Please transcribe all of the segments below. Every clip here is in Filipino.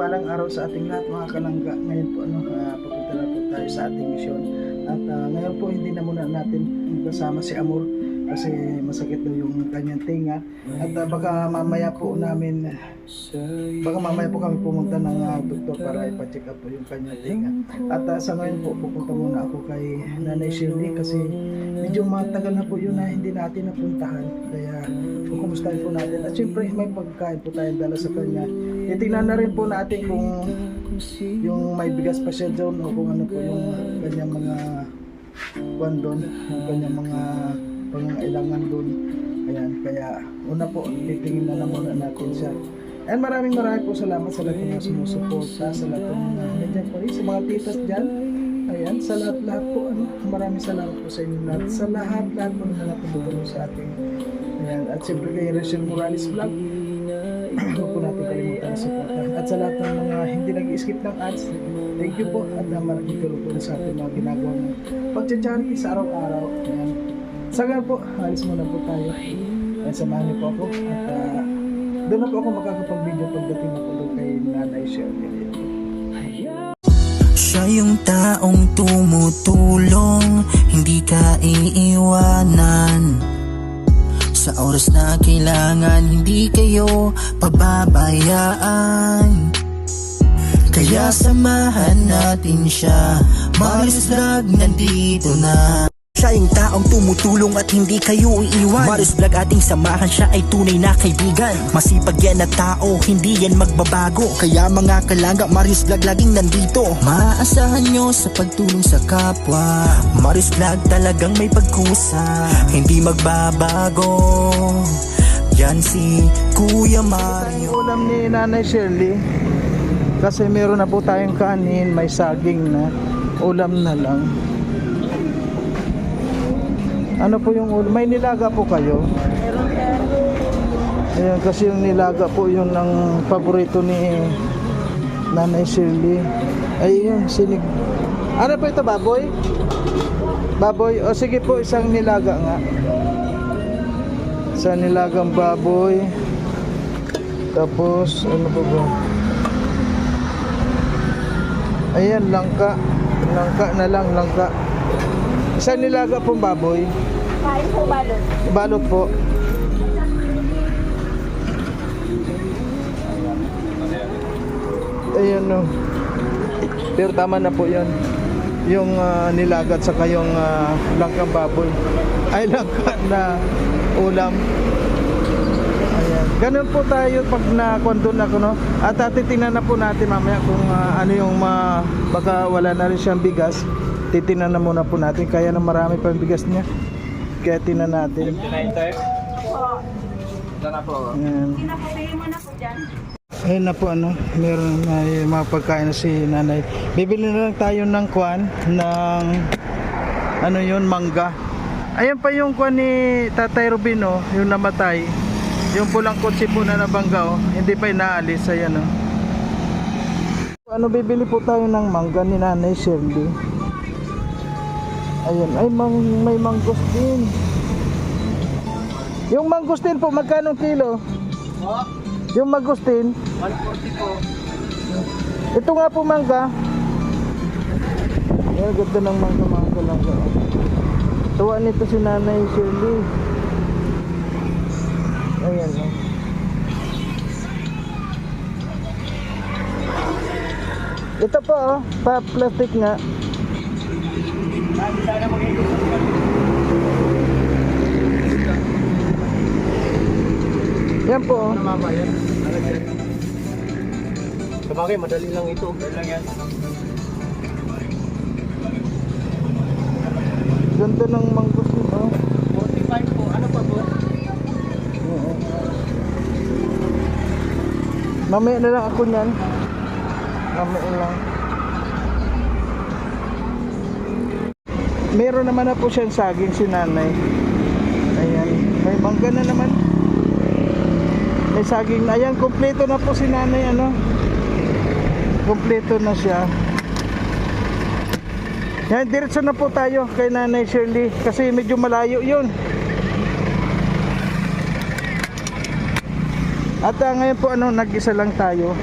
mapagpalang araw sa ating lahat mga kalangga. Ngayon po papunta na po tayo sa ating misyon. At ngayon po hindi na muna natin kasama si Amor kasi masakit daw yung kanyang tinga. At baka mamaya po kami pumunta ng doktor para ipa-check up po yung kanyang tinga. At sa ngayon po pupunta muna ako kay Nanay Shirley kasi medyo matagal na po yun na hindi natin napuntahan. Kaya kumustahin po natin. At syempre may pagkain po tayong dala sa kanya. Titingnan na rin po natin kung yung may bigas pa siya doon o kung ano po yung kanyang mga kwan doon, yung kanyang mga pangangailangan doon. Ayan, kaya una po titingin na muna natin siya. And maraming po salamat sa lahat ng mga sumusuporta, sa lahat ng mga nandiyan po rin, sa mga titas dyan. Ayan, sa lahat po, maraming salamat po sa inyo lahat. Sa lahat po na natutulong sa ating. Ayan, at siyempre kay Rachel Morales Vlog, huwag po natin kalimutan na supportan. At sa lahat ng mga hindi nag-skip ng ads, thank you po. At maraming tulong po sa ating mga ginagawa ng pag-charity sa araw-araw. Ayan. Sa ganun po, alis muna po tayo. Ayan, samahan niyo po ako. At doon na po ako makakapag-video pagdating na po doon kay Nanay Shirley. Siya yung taong tumutulong, hindi ka iiwanan. Sa oras na kailangan, hindi kayo pababayaan. Kaya samahan natin siya, Marius Vlog nandito na. Siya yung taong tumutulong at hindi kayo iiwan. Marius Vlog ating samahan, siya ay tunay na kaibigan. Masipag yan na tao, hindi yan magbabago. Kaya mga kalangga, Marius Vlog laging nandito. Maaasahan nyo sa pagtulong sa kapwa. Marius Vlog talagang may pagkusa, hindi magbabago. Yan si Kuya Mario. Ulam ni Nanay Shirley kasi meron na po tayong kanin, may saging na. Ulam na lang. Ano po yung ulam? May nilaga po kayo? Meron sir. Ayan, kasi yung nilaga po yun ang paborito ni Nanay Shirley. Ayun, sinig. Ano po ito, baboy? Baboy? O sige po, isang nilaga nga. Isang nilagang baboy. Tapos, ano po ba? Ayan, langka. Langka na lang, langka. Isang nilaga pong baboy. Kain po balot. Balot po. Ayun no. Pero tama na po yun. Yung nilagat sa kayong langkang baboy. Ay, langka na ulam. Ayan. Ganun po tayo pag na-condon ako, no? At titingnan na po natin mamaya kung ano yung baka wala na rin siyang bigas. Titingnan na muna po natin. Kaya na marami pa yung bigas niya. Kaya tingnan natin. Po. Ayan. Pinapapili mo na po dyan. Ayun na po meron na yung mga pagkain na si Nanay. Bibili na lang tayo ng kwan, ng mangga. Ayan pa yung kwan ni Tatay Rubino, yung namatay. Yung pulang kotse po na nabangga, hindi pa inaalis. Ayan bibili po tayo ng mangga ni Nanay Shirley. Ayun, ay may mangosteen. Yung mangosteen po, magkano kilo? Oh, Yung mangosteen? 140 po. Ito nga po mangga. Ay, ganda ng mangga lang. Tuwa nito si Nanay Shirley. Ayan. Ito po pa-plastic nga. Sana mag-ikot. Yan po. Namabayan. Sabagay, madali lang ito. Madali lang yan. Ganda ng mangosteen, 45 po. Ano pa po? Mamaya na lang ako niyan. Mamaya lang. Meron naman na po siyang saging si Nanay. Ayan. May mangga na naman. May saging na. Ayan, kompleto na po si Nanay. Kompleto na siya. Yan, diretso na po tayo kay Nanay Shirley. Kasi medyo malayo yun. At ngayon po nag-isa lang tayo.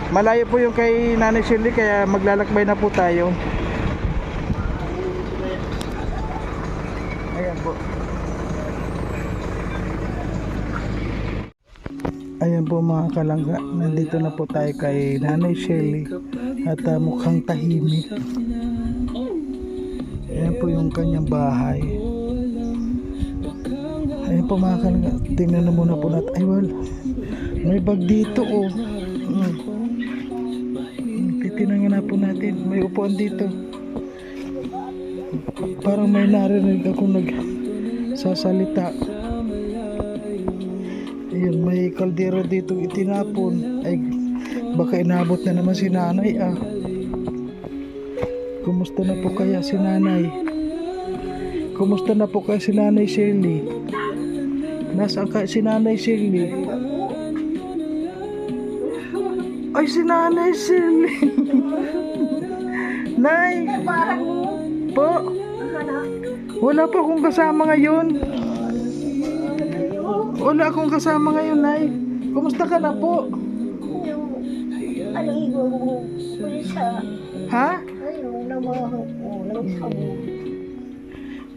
Malayo po yung kay Nanay Shirley kaya maglalakbay na po tayo. Ayan po. Ayan po mga kalangga, nandito na po tayo kay Nanay Shirley at mukhang tahimik. Ayan po yung kanyang bahay. Ayan po mga kalangga, tingnan na muna po natin. Ay wala, may bag dito oh. Titingnan na po natin, may upuan dito. Parang may narinig ako nagsasalita. Ayun, may kaldero dito itinapon. Ay, baka inabot na naman si nanay ah. Kumusta na po kaya si nanay? Kumusta na po kaya si Nanay Shirley? Nasaan kaya si Nanay Shirley? Ay, si Nanay Shirley. Nay! Po? Wala pa akong kasama ngayon. Wala akong kasama ngayon, Nay. Kumusta ka na po? Aligo mo sa Ha? ayun namaho ko ng sabon.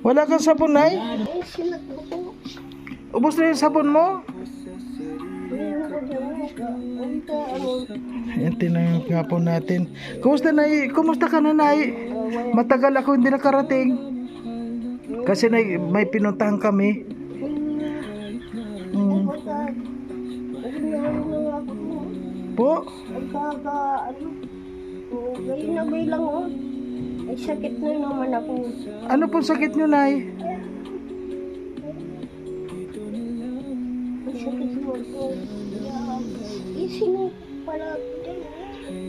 Wala kang sabon, Nay? Ay, sinat ko po. Ubus na yung sabon mo? Ayan, tinanong nga po natin. Kumusta, Nay? Kumusta ka na, Nay? Matagal ako hindi nakarating. Kasi may pinuntahan kami. Po? Ngayon na bilang oh. Ay, sakit na naman ako. Ano pong sakit nyo, Nay? Ay, sakit mo ako. Sinuntok pala din.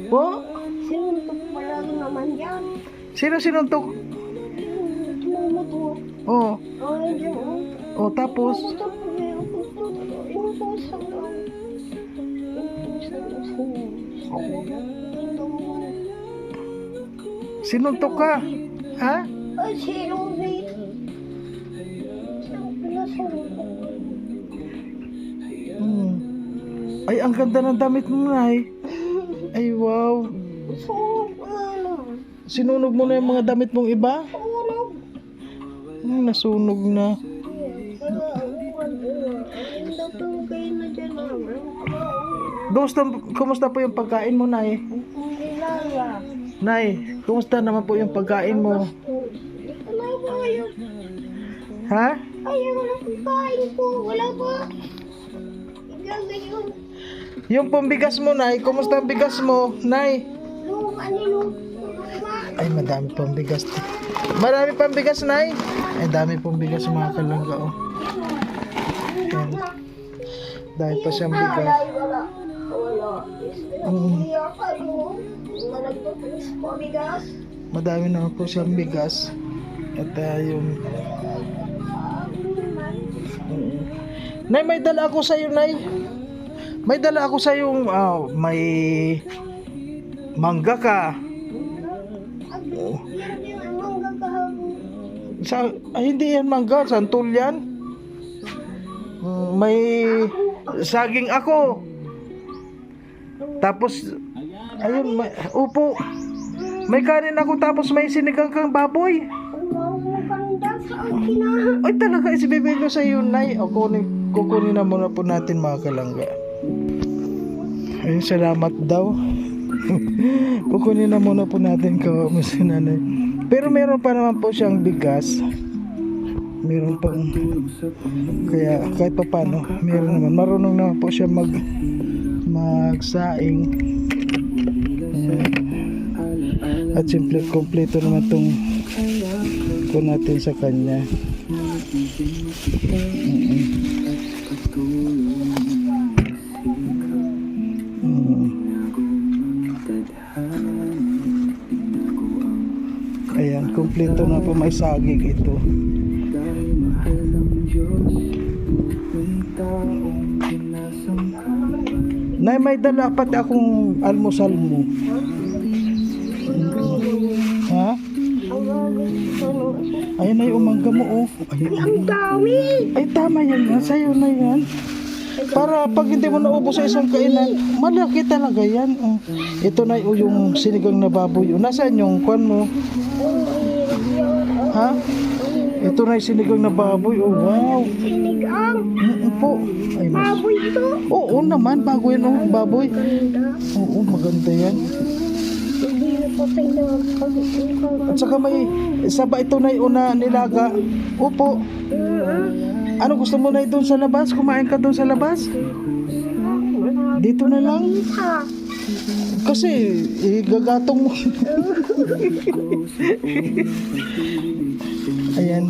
Po? Sinuntok pala naman yan. Sino sinuntok? Tingnan mo to. Oh. Ay, dyan oh. Oh, tapos? Sinuntok ka? Ha? Ay, sino ba? Sino pinasuntok? Ay, ang ganda ng damit mo, Nay. Ay, wow. Sunog ano? Sinunog mo na yung mga damit mong iba? Sunog. Nasunog na. Kaya ang kuwan ay natugay na dyan Kumusta po yung pagkain mo, Nay? Hindi lang Nay, kumusta naman po yung pagkain mo? Wala ba kayo? Ha? Ay, wala pagkain po. Wala ba? Ikaw ngayon. Yung pambigas mo, Nay, kumusta ang bigas mo, Nay? Luma, luma. Ay, madami pang bigas. Marami pang bigas, Nay. Ay, dami pang bigas mga kalangga, oh. Ayan. Dahil pa siyang bigas. Wala. Iya kayo. Malagpapis po bigas. Madami naman po siyang bigas. At yung... Nay, may dala ako sa'yo, Nay. May dala ako sa'yo, may mangga ka. Hindi yan mangga, santol yan. May saging ako. Tapos, ayun, upo. May kanin ako tapos may sinigang kang baboy. Ay, talaga, isibibig ko sa iyo, Nay. Kukunin na muna po natin mga kalangga. Ayun, salamat daw. Kukunin na muna po natin si Nanay. Pero meron pa naman po siyang bigas. Meron pa. Kaya kahit pa paano, meron naman. Marunong naman po siya magsaing. At simple, kompleto naman itong ko natin sa kanya. Ayan, kompleto na po, may saging ito. Nay, may dala pati akong almusal mo. Ha? Ayan na yung umangga mo, oh. Ayan. Ang dami. Ay, tama yan. Sa'yo na yan. Para pag hindi mo naubos sa isang kainan, malaki talaga yan. Ito na yung sinigang na baboy. Nasaan yung kwan mo? Ha? Ito na yung sinigang na baboy. Oh, wow. Sinigang. Po. Ay, Baboy ito. oo naman, bago yan. Oh, baboy. Ganda. Oo, maganda yan. Hindi na po tayo At saka may saba ito na yung una nilaga. Opo. Ano gusto mo na doon sa labas? Kumain ka doon sa labas? Dito na lang? Ha? Kasi gagatong mo. Ayan.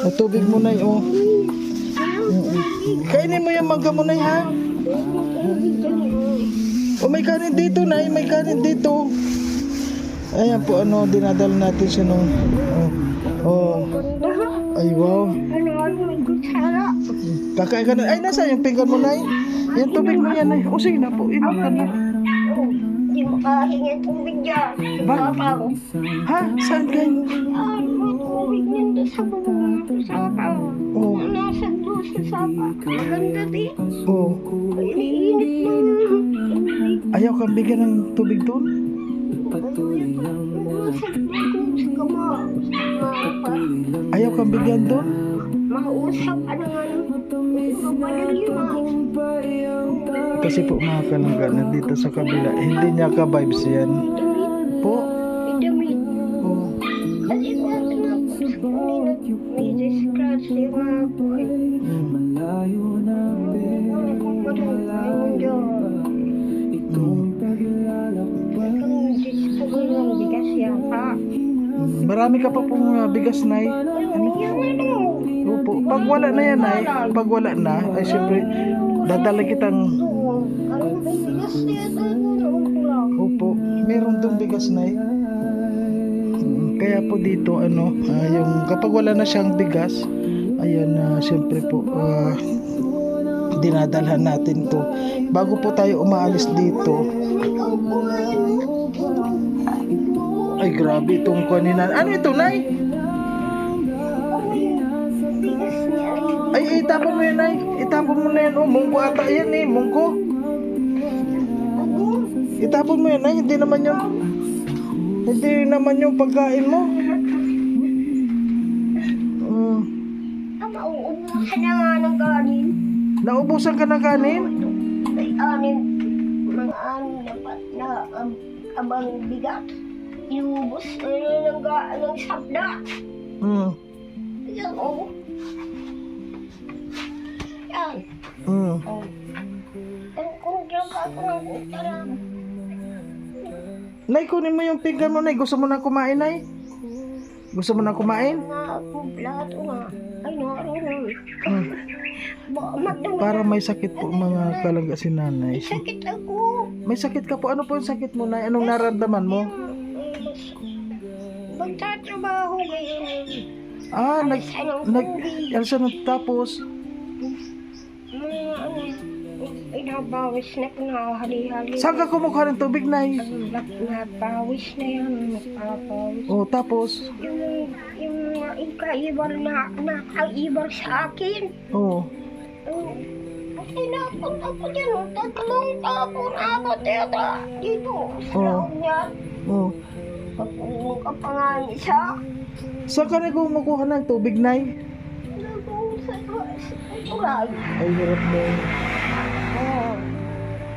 Ang tubig mo na yun. Kainin mo yung mangga mo na ha? O may kanin dito na, may kanin dito. Ayan po, ano, dinadala natin siya nung... Oh. Ay, wow. Ano, kutsara. Kakain ka na. Ay, nasa yung pinggan mo na. Yung tubig mo yan ay. O sige na po, inom ka na. Hindi mo kahingi tubig dyan. Sapaw. Ha? Saan kayo? May tubig niyan doon sa bulong ng sapaw. Oh. Nasa doon sa sapaw. Maganda din. Oh. Iniinit mo yung Ayaw kang bigyan ng tubig doon? Ayaw kang bigyan doon? Mausap, ano nga Kasi po mga kalangga, nandito sa kabila, hindi niya ka-vibes yan. Po? Idamit. Oh. Kasi nga tinapos ko nila. May scratch na yung mga buhay. Kung matangkay mo dyan. Kung gusto ko lang bigas yan, ha? Marami ka pa pong bigas, Nay. Ano? Yung ano? Opo. Pag wala na yan, Nay, pag wala na, ay siyempre, dadala kitang... Ano ba yung bigas na yan? Ano ko lang? Opo, meron doon bigas, Nay. Kaya po dito, ano, yung kapag wala na siyang bigas, ayan, siyempre po, dinadalhan natin to. Bago po tayo umaalis dito, Ikaw po nga yung ay grabe itong kanina. Ano ito, Nay? bigas niya. Ay, itapon mo yan, Nay. Itapon mo na yan. Oh, mungko ata yan eh, mungko. Itapon mo yan, Nay. Hindi naman yung pagkain mo. Mauubusan na nga ng kanin. Naubusan ka ng kanin? Ay, anin. Mga anin na abang bigat. Iubos ng sabda. Yan, oh. Yan. Oh. Kung ginawa ko ng kutsara. Nay, kunin mo yung pinggan mo, Nay. Gusto mo na kumain, Nay? Gusto mo na kumain? Plato na. Ay, naroon. Para may sakit po mga kalangga si Nanay. Sakit ako. May sakit ka po. Ano po yung sakit mo, Nay? Anong nararamdaman mo? Magtatrabaho ngayon. Elsa, tapos, Inabawis na ko na hali-hali. saan ka kumukuha ng tubig, Nay? Napawis na yan. Napawis. Oh, tapos, Yung mga ikaibar na nakaibar sa akin. oh, Tinapon ako dyan. Tatlong tapon ako dito. Sa niya. oh. Pag-uwi ka pa nga isa. Saan ka na kumukuha ng tubig, Nay? Sa turay. Ay, hirap daw.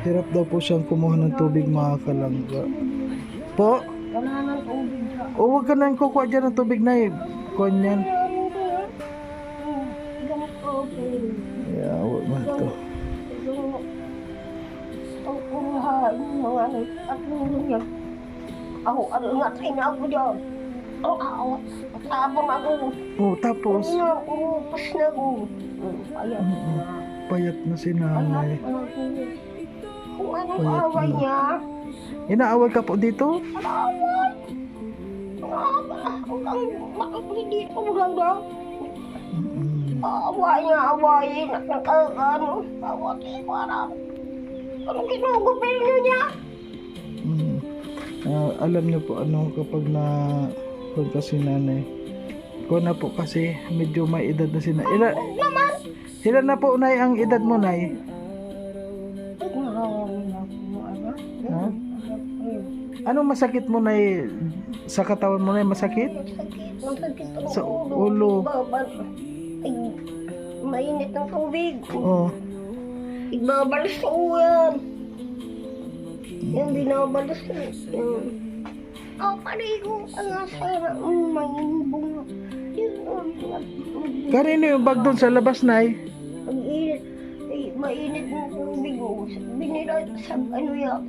Hirap daw po siyang kumuha ng tubig, mga kalangga. Po? Wala nang tubig sa O, huwag ka nang kukuha dyan ng tubig, Nay. Kunyan. ganito. Yeah, huwag man to. Ang kumuha yung mga tatlong lunyag. Ako, aringatin ako dyan. Tapon ako. Oh, tapos, Urupas na ako. Ayan. payat na si Nanay. Kung anong away niya, Inaaway ka po dito? away. Hindi ko maganda. Away niya, awayin. Nakakano. Awat eh, parang. Anong ginugupin niya? Alam niyo po ano kapag na kung kasi Nanay ko na po kasi medyo may edad na si Nanay. Naman. Ilan na po, Nay, ang edad mo, Nay? Ha? Anong masakit mo, Nay? Sa katawan mo, Nay, masakit? Masakit ang Sa ulo. Ay, mainit ng tubig. Oh. Ibabalas ko yan. Yung binabalas ko. Paligo ka nga sana. Mahimbong. Kanino yung bag doon sa labas, Nay? Ang init. Ay, mainit ng tubig. Binila sa,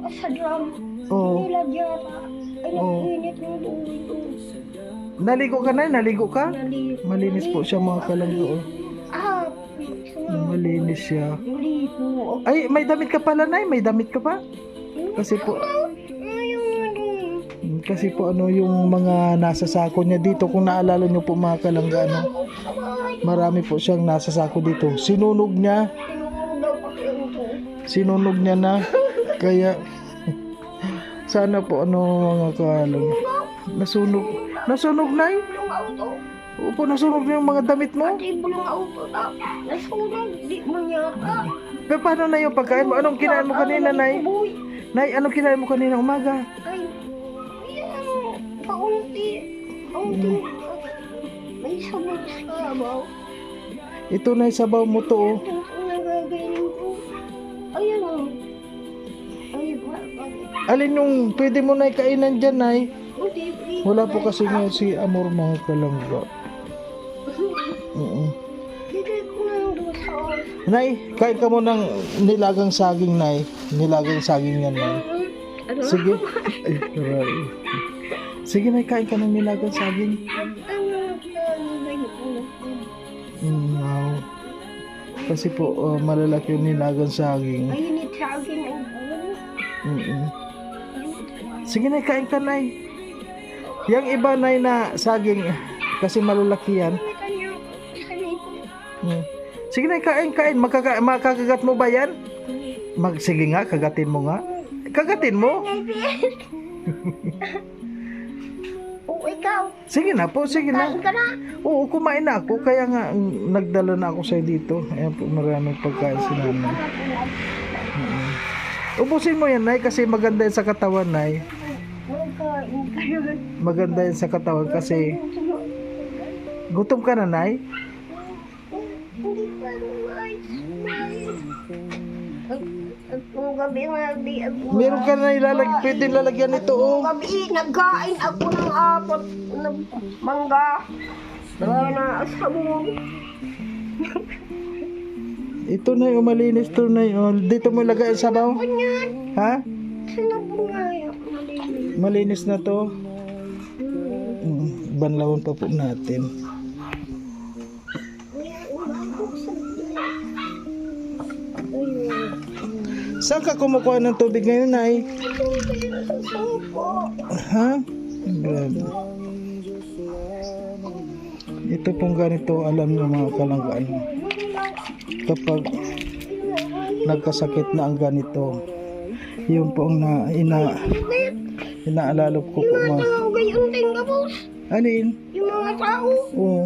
sa drum. Oo. Binila yata. Ay, Oo. nag-init ng tubig. Naligo ka, Nay? Naligo ka? Malinis po siya, mga kalangga. Malinis siya. Naligo. Ay, may damit ka pala, Nay. May damit ka pa? Kasi po, kasi po ano yung mga nasa sako niya dito, kung naalala niyo po mga kalangga, ano, marami po siyang nasa sako dito. Sinunog niya na, kaya sana po ano mga kalangga, nasunog, Nay. Opo, nasunog na yung mga damit mo. Pati bulong auto na. Nasunog. Di mo yata. Pero paano na yung pagkain mo? Anong kinain mo kanina, Nay? Nay, anong kinain mo kanina umaga? Ay, paunti. Paunti. May sabag sa abaw. Ito, Nay, sabaw mo to, oh. Ito ang nagagaling ko. Ayan o. Ay, Alin yung pwede mo, Nay, kainan dyan, Nay? buti. Wala po kasi ngayon si Amor, mga kalangga. Bigay ko lang doon sa oras. Nay, kain ka mo ng nilagang saging, Nay. Nilagang saging yan, Nay. Ano? Sige. Ay, aray. Sige, Nay, kain ka ng nilagang saging. Wow. Kasi po, malalaki yung nilagang saging. Mainit sa akin ang buwan. Sige, Nay, kain ka, Nay. Yang iba, Nay, na saging, kasi malalaki yan. Sige, Nay, kain. Makakagat mo ba yan? Sige nga, kagatin mo nga. Kagatin mo? Oo, ikaw. Sige na po, sige na. Kain ka na. Oo, kumain na ako. Kaya nga, nagdala na ako sa'yo dito. Ayan po, maraming pagkain si Nanay. Ubusin mo yan, Nay, kasi maganda yan sa katawan, Nay. Magkain ka na. Maganda yan sa katawan kasi... Gutom ka na, Nay? Hindi pa Ang gabi Meron ka na pwede lalagyan nito, oh. Ang gabi, nagkain ako ng apat na mangga. Na sabon. Ito, Nay, malinis to, Nay. Dito mo lagay ang sabaw? Ganyan. Ha? Sinabong nga yun. Malinis. Malinis na to. Banlawan pa po natin. Saan ka kumukuha ng tubig ngayon, Nay? Ha? Grabe. Ito pong ganito, alam niyo mga kalanggaan. Kapag nagkasakit na ang ganito, yun po ang inaalala ko po mga... Gayon din nga, boss. Alin? Yung mga tao. Oo.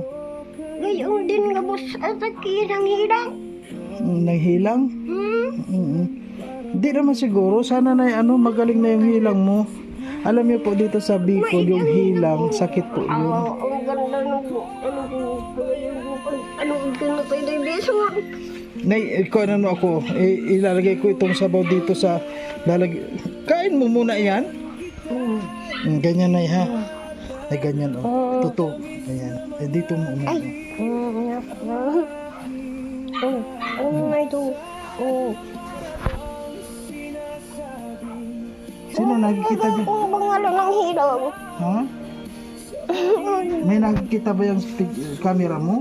Gayon din nga, boss. At hilang. Nanghilang? Hindi naman siguro. Sana na magaling na yung hilang mo. Alam niyo po dito sa Bicol, yung hilang, sakit po yun. Ang ganda ng anong ganda tayo na beso. Nay, ikaw ano ako, ilalagay ko itong sabaw dito sa kain mo muna yan. Ganyan, Nay, ha. Ay, ganyan, oh. Tuto. Ayan. Dito mo muna. Ano na ito? Sino nakikita dyan? Ang bangalan ng hilang. Ha? May nakikita ba yung camera mo?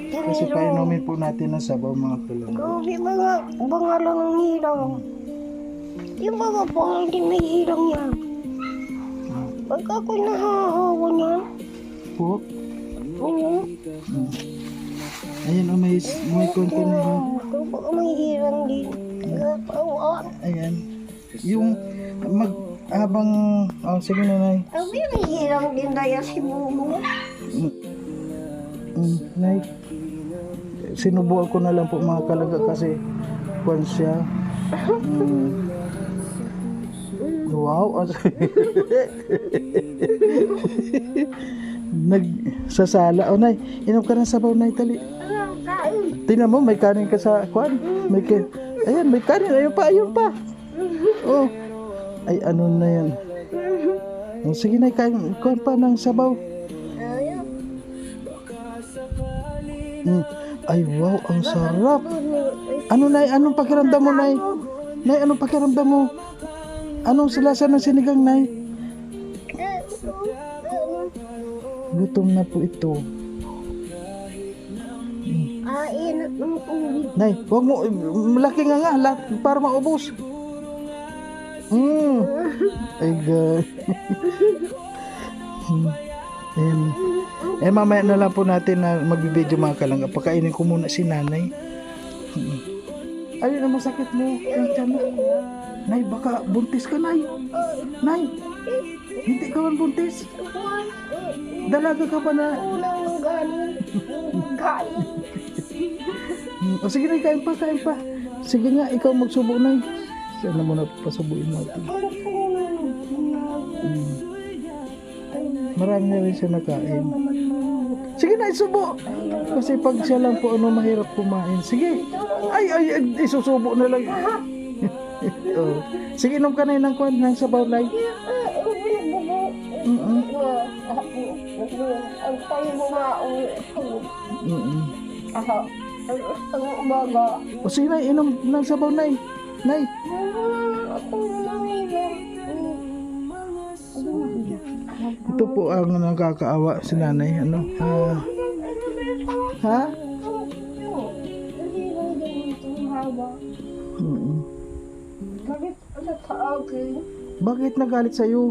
Kasi painumin po natin ang sabaw, mga tulong. Grabe mga bangalan ng hilang. Yung mga bangalan din may hilang yan. Pag ako'y nahahawa niyan. Po? Ano? Ayan, may konti na yun. Kapag may hilang din. Natawa. Ayan. Yung habang sige na, Nay. Sabi may hilang din daya si Bumo. Nay, sinubukan ko na lang po mga kalaga kasi kwan siya. Wow. Nagsasala. O, Nay, inom ka ng sabaw, Nay, tali. Tingnan mo, may kanin ka sa kwan. Ayan, may kanin. Ayun pa. Oh. Ay, ano na yan. Oh, sige, Nay, kain kwan pa ng sabaw. Ay, wow, ang sarap. Ano, Nay? Anong pakiramdam mo, Nay? Nay, anong pakiramdam mo? Anong lasa ng sinigang, Nay? Gutom na po ito. Inat ng tubig. Nay, wag mo, malaki nga para maubos. Ay, God. Mamaya na lang po natin na magbibideo mga kalangga. Pakainin ko muna si nanay. Ayun ang masakit mo. Ay, tiyan mo. Nay, baka buntis ka, Nay. Nay, hindi ka man buntis. Dalaga ka pa na. Unang ganin. Kain. O sige, Nay, kain pa. Sige nga, ikaw magsubo, Nay. Sana mo na pasubuin natin. Marami na rin siya nakain. Sige na, isubo. Kasi pag siya lang po, mahirap kumain. Sige. Ay, isusubo na lang. Oh. Sige, inom ka na ng kwan, ng sabaw, Nay. Ang tayo bumauwi. Ang umaga. O sige, Nay, inom ng sabaw, Nay. Nay. Ako nanginom. Ito po ang nakakaawa si nanay. Ano? Ha? Bakit sa akin? Bakit nagalit sa'yo?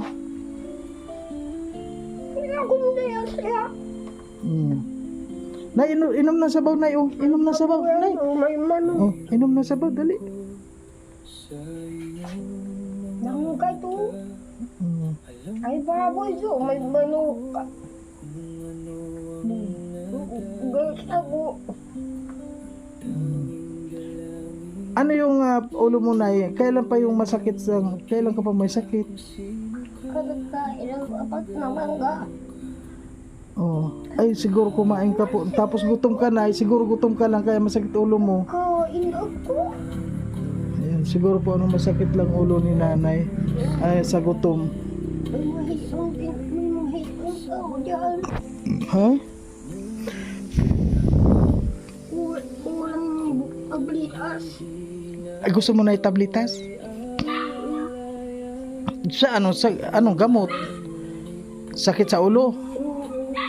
Hindi ako naya siya. Nay, inom ng sabaw, Nay. Oh, inom ng sabaw, Nay. May manok. Oh, inom ng sabaw, dali. Nangungkay to. Ay baboy to. May manok. Guys ako. Ano yung ulo mo, Nay? Kailan pa yung masakit sa... Kailan ka pa may sakit? Kagagkain ang apat na mangga. Oh, ay siguro kumain ka po. Tapos gutom ka, Nay. Siguro gutom ka lang kaya masakit ulo mo. Kain ako. Ayan, siguro po masakit lang ulo ni nanay. Ay, sa gutom. May mahisong tao dyan. Ha? Walang ablitas. Ay, gusto mo na itablitas? Sa anong gamot? Sakit sa ulo?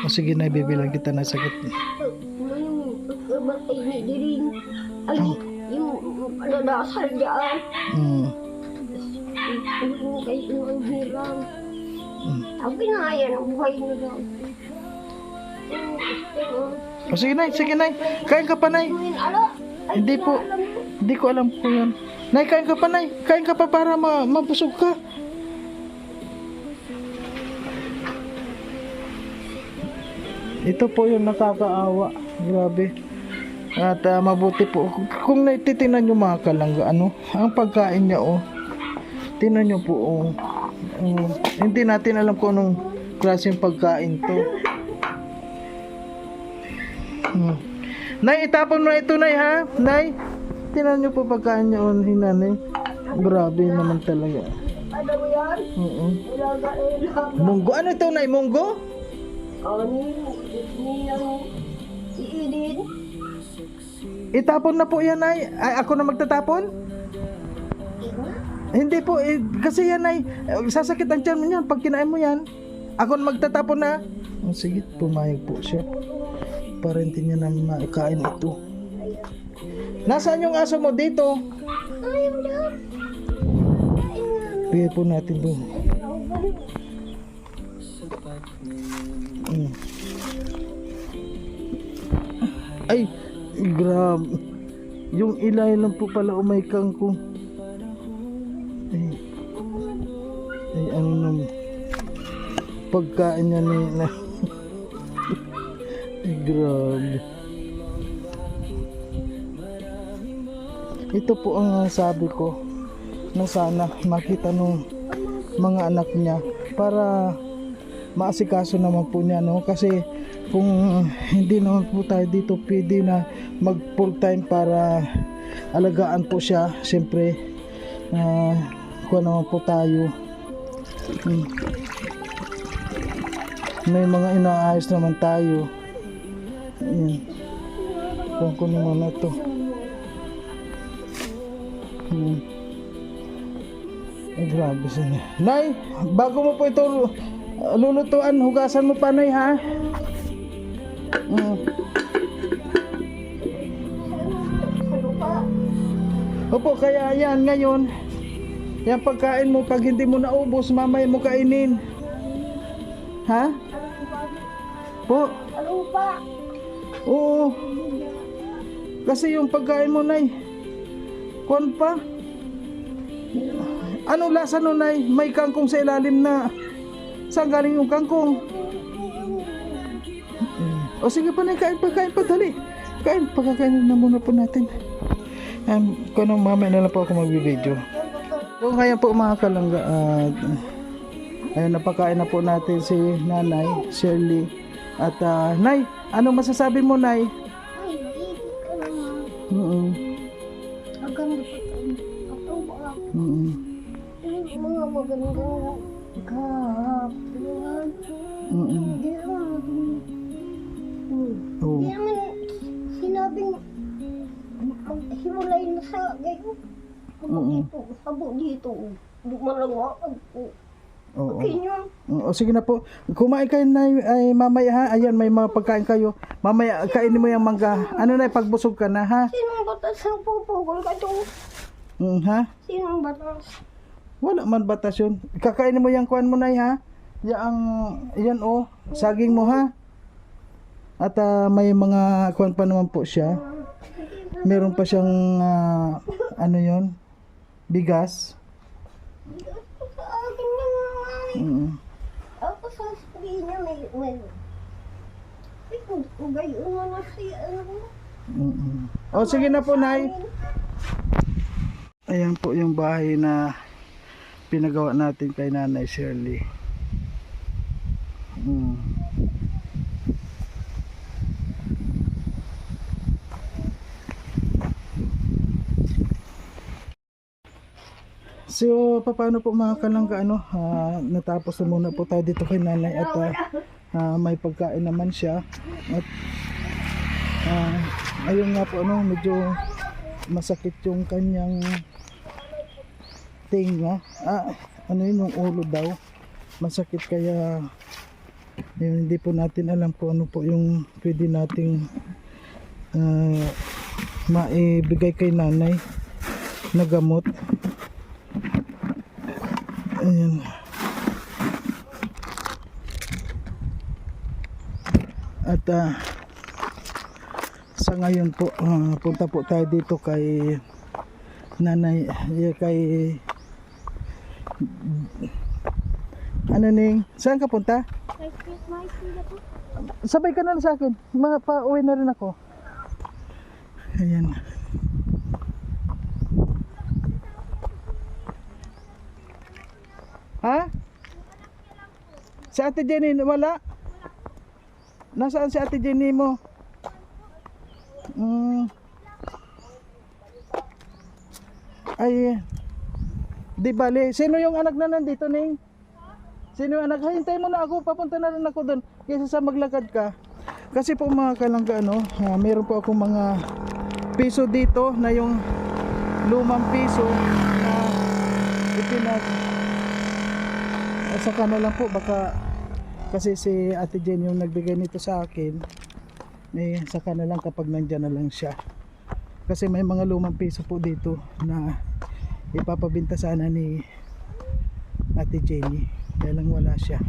O sige, Nay, bibilang kita na sakit. Ay, yung paladasal dyan. Yung kayo ang hirang. Ang kinaya ng buhay nila. O sige, Nay. Kain ka pa, Nay. Hindi po. Hindi ko alam po yan. Nay, kain ka pa, Nay. Kain ka pa para mabusog ka. Ito po yung nakakaawa. Grabe. At mabuti po. Kung titingnan nyo mga kalangga, ang pagkain niya, tingnan nyo po, hindi natin alam kung anong klaseng pagkain to. Nay, itapon mo ito, Nay, ha? Nay, tingnan nyo po pagkain niya, hinanay. Grabe naman talaga. Ano mo yan? Munggo. Ano ito, Nay? Munggo? Niyang iidin. Itapon na po yan, Nay. Ay, ako na magtatapon? Hindi po, kasi yan, Nay. Sasakit ang tiyan mo yan pag kinain mo yan. Ako na magtatapon na. Sige, pumayag po siya. Para hindi niya na maikain ito. Nasaan yung aso mo dito? Ayaw na. Bigay po natin doon. Ay, grabe. Yung ilay lang po pala umaykang ko. Ay, ano naman. Pagkain niya ni na. Ay, grabe. ito po ang sabi ko na sana makita nung mga anak niya para maasikaso naman po niya, no? Kasi kung hindi naman po tayo dito pwede na mag full time para alagaan po siya, siyempre kuha naman po tayo. May mga inaayos naman tayo. Ayan. Kunin mo na ito. Ay, grabe siya. Nay, bago mo po ito lulutuan, hugasan mo pa, Nay, ha? Opo, kaya yan ngayon. Yan pagkain mo, pag hindi mo naubos, mamaya mo kainin. Ha? Po? Ano pa? Oo. Kasi yung pagkain mo, Nay, kuwan pa. Ano lasa no, Nay? May kangkong sa ilalim na. Saan galing yung kangkong? O sige pa, Nay, kain pa, dali. Kain, pagkakainin na muna po natin. Kung anong mamaya na lang po ako magbibideo. So kaya po mga kalangga, ayun, napakain na po natin si Nanay Shirley. At Nay, ano masasabi mo, Nay? Ay, iibig ka naman. Ang ganda pa tayo. Ako ba? Yung mga magandang kahapuan. Hindi naman. Oo. Hindi naman sinabing himulay na sa gayon. Habo dito. Dumalawaan po. Oo. Okay nyo. O sige na po. Kumain kayo, Nay, ay mamaya, ha. Ayan, may mga pagkain kayo. Mamaya kainin mo yung mangga. Ano, Nay, pagbusog ka na, ha? Sinong batas ang pupugol ka to? Ha? Sinong batas? Wala man batas yun. Kakainin mo yung kuan mo, Nay, ha? Yan, saging mo, ha? At may mga kuan pa naman po siya. Meron pa siyang ano yon, bigas. Sa akin na nga. Ako sasabihin niya may kung gayon mo na siya. O sige na po, Nay. Ayan po yung bahay na pinagawa natin kay Nanay Shirley. So, paano po mga kalangga, natapos na muna po tayo dito kay Nanay at may pagkain naman siya. At ayun nga po, medyo masakit yung kanyang tinga. Yung ulo daw. Masakit, kaya hindi po natin alam po ano po yung pwede nating maibigay kay Nanay na gamot. Ayan. At sa ngayon po, punta po tayo dito kay Nanay, kay saan ka punta? Sabay ka na lang sa akin, pa-uwi na rin ako. Ayan. Ha? Si Ate Jenny wala? Nasaan si Ate Jenny mo? Ay, di bali. Sino yung anak na nandito, Ning? Sino yung anak? Hintay mo na ako, papunta na rin ako doon kaysa sa maglakad ka. Kasi po mga kalangga, meron po akong mga piso dito na yung lumang piso na saka na lang po, baka kasi si Ate Jen yung nagbigay nito sa akin, saka na lang kapag nandyan na lang siya. Kasi may mga lumang piso po dito na ipapabinta sana ni Ate Jenny, kaya lang wala siya.